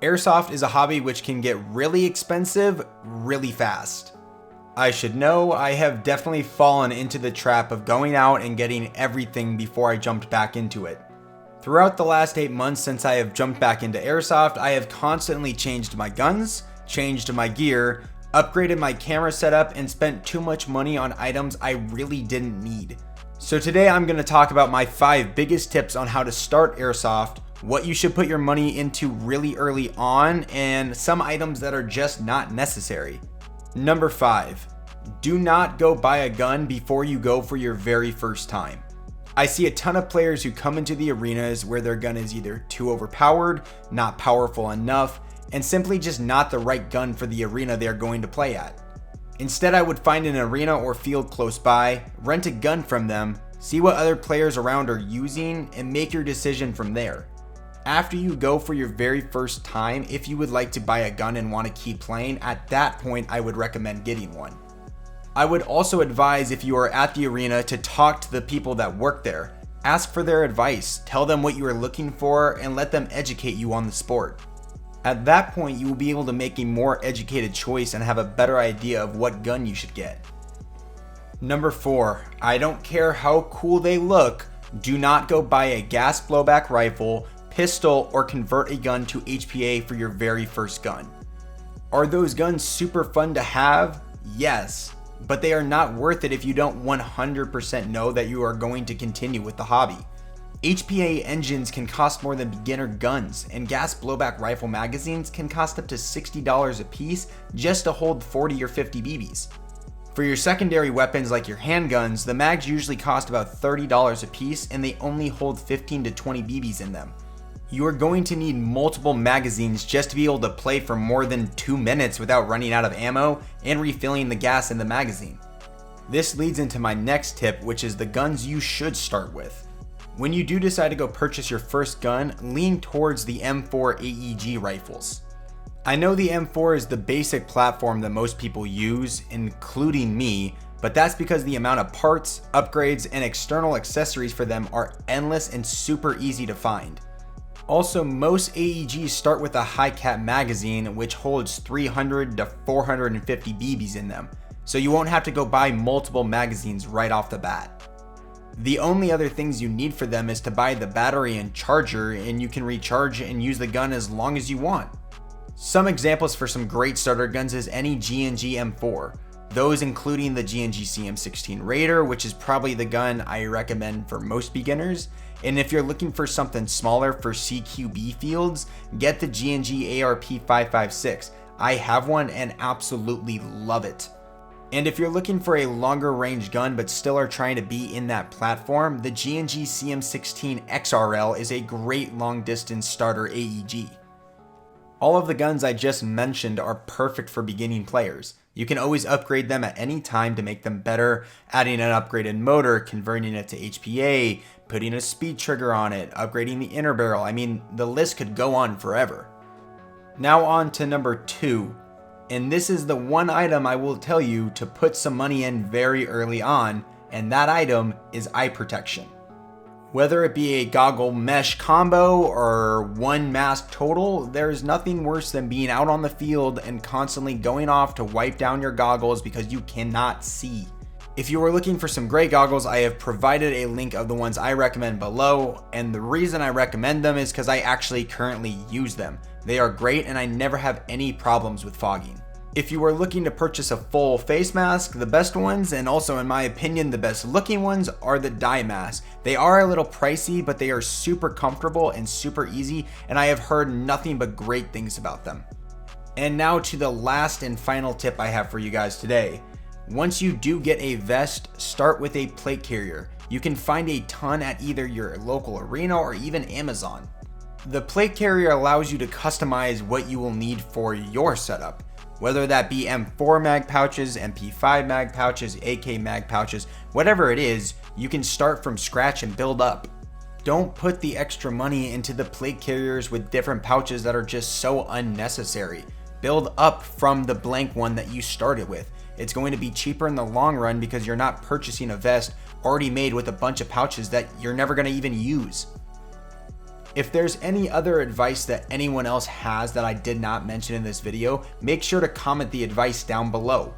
Airsoft is a hobby which can get really expensive really fast. I should know I have definitely fallen into the trap of going out and getting everything before I jumped back into it. Throughout the last 8 months since I have jumped back into Airsoft, I have constantly changed my guns, changed my gear, upgraded my camera setup, and spent too much money on items I really didn't need. So today I'm going to talk about my 5 biggest tips on how to start Airsoft, what you should put your money into really early on, and some items that are just not necessary. Number 5, do not go buy a gun before you go for your very first time. I see a ton of players who come into the arenas where their gun is either too overpowered, not powerful enough, and simply just not the right gun for the arena they're going to play at. Instead, I would find an arena or field close by, rent a gun from them, see what other players around are using, and make your decision from there. After you go for your very first time, if you would like to buy a gun and want to keep playing, at that point I would recommend getting one. I would also advise, if you are at the arena, to talk to the people that work there. Ask for their advice, tell them what you are looking for, and let them educate you on the sport. At that point, you will be able to make a more educated choice and have a better idea of what gun you should get. Number 4, I don't care how cool they look, do not go buy a gas blowback rifle, pistol, or convert a gun to HPA for your very first gun. Are those guns super fun to have? Yes, but they are not worth it if you don't 100% know that you are going to continue with the hobby. HPA engines can cost more than beginner guns, and gas blowback rifle magazines can cost up to $60 a piece just to hold 40 or 50 BBs. For your secondary weapons like your handguns, the mags usually cost about $30 a piece and they only hold 15 to 20 BBs in them. You are going to need multiple magazines just to be able to play for more than 2 minutes without running out of ammo and refilling the gas in the magazine. This leads into my next tip, which is the guns you should start with. When you do decide to go purchase your first gun, lean towards the M4 AEG rifles. I know the M4 is the basic platform that most people use, including me, but that's because the amount of parts, upgrades, and external accessories for them are endless and super easy to find. Also, most AEGs start with a high cap magazine which holds 300 to 450 BBs in them, so you won't have to go buy multiple magazines right off the bat. The only other things you need for them is to buy the battery and charger, and you can recharge and use the gun as long as you want. Some examples for some great starter guns is any G&G M4, those including the G&G CM16 Raider, which is probably the gun I recommend for most beginners. And if you're looking for something smaller for CQB fields, get the G&G ARP556. I have one and absolutely love it. And if you're looking for a longer range gun but still are trying to be in that platform, the G&G CM16 XRL is a great long distance starter AEG. All of the guns I just mentioned are perfect for beginning players. You can always upgrade them at any time to make them better, adding an upgraded motor, converting it to HPA, putting a speed trigger on it, upgrading the inner barrel. I mean, the list could go on forever. Now on to number 2. And this is the one item I will tell you to put some money in very early on, and that item is eye protection. Whether it be a goggle mesh combo or one mask total, there's nothing worse than being out on the field and constantly going off to wipe down your goggles because you cannot see. If you are looking for some great goggles, I have provided a link of the ones I recommend below, and the reason I recommend them is because I actually currently use them. They are great and I never have any problems with fogging. If you are looking to purchase a full face mask, the best ones, and also in my opinion the best looking ones, are the dye masks. They are a little pricey, but they are super comfortable and super easy, and I have heard nothing but great things about them. And now to the last and final tip I have for you guys today. Once you do get a vest, start with a plate carrier. You can find a ton at either your local arena or even Amazon. The plate carrier allows you to customize what you will need for your setup. Whether that be M4 mag pouches, MP5 mag pouches, AK mag pouches, whatever it is, you can start from scratch and build up. Don't put the extra money into the plate carriers with different pouches that are just so unnecessary. Build up from the blank one that you started with. It's going to be cheaper in the long run because you're not purchasing a vest already made with a bunch of pouches that you're never going to even use. If there's any other advice that anyone else has that I did not mention in this video, make sure to comment the advice down below.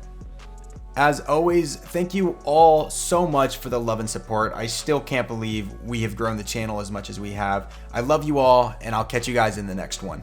As always, thank you all so much for the love and support. I still can't believe we have grown the channel as much as we have. I love you all, and I'll catch you guys in the next one.